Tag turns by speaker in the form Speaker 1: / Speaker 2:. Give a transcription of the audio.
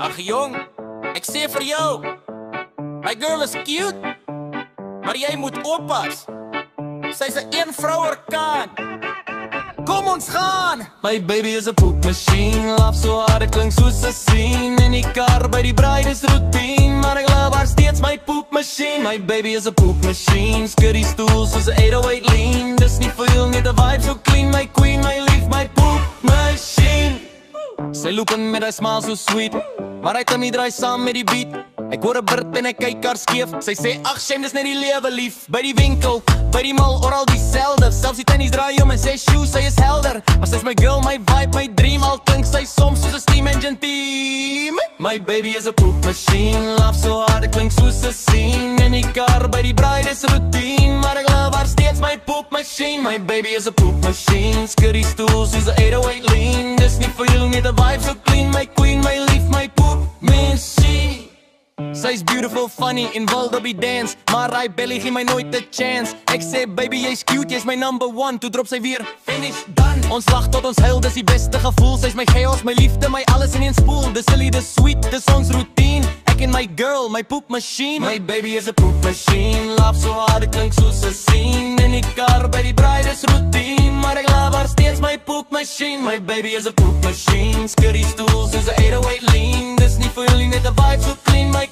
Speaker 1: Ag jong, ek sê vir jou, my girl is cute, maar jy moet oppas. Sy's 'n eenvrouerkaan. Kom ons gaan.
Speaker 2: My baby is a poop machine. Laf so hard, ek klink soos 'n scene. In die kar by die bruid is routine, maar ek love haar steeds my poop machine. My baby is a poop machine. Skud die stoel soos 'n 808 lean. Dis nie veel, net 'n vibe so clean. My queen, my lief, my poop machine. Sy loop in met 'n smile so sweet, maar hy kan nie draai saam met die beat. Ek hoor 'n bird en ek kyk haar skeef. Sy sê ag shame, dis net die lewe lief. By die winkel, by die mall, oral dieselfde. Selfs die tannies draai om en sê shoes, sy is helder. Maar sy's my girl, my vibe, my dream. Al klink sy soms soos 'n steam engine team. My baby is a poop machine. Laugh so hard, ek klink soos 'n scene. In die kar by die bruid is routine, maar ek love haar steeds my poop machine. My baby is a poop machine. Skud die stoel soos 'n 808 lean. Dis nie vir jou, net 'n vibe so clean. My queen, my lief, my poop machine. Sy's beautiful, funny, en wil op die dance, maar hy belly gee my nooit 'n chance. Ek sê baby jy's cute, jy's my number one. Toe drop sy weer, finish, done. Ons lag tot ons huil, dis die beste gevoel. Sy's my chaos, my liefde, my alles in een spoel. Dis silly, dis sweet, dis ons routine. Ek en my girl, my poop machine. My baby is a poop machine. Laugh so hard, ek klink soos 'n scene. In die kar by die bruid is routine, maar ek love haar steeds my poop machine. My baby is a poop machine. Skud die stoel soos 'n 808 lean. Dis nie vir jullie, net 'n vibe so clean. My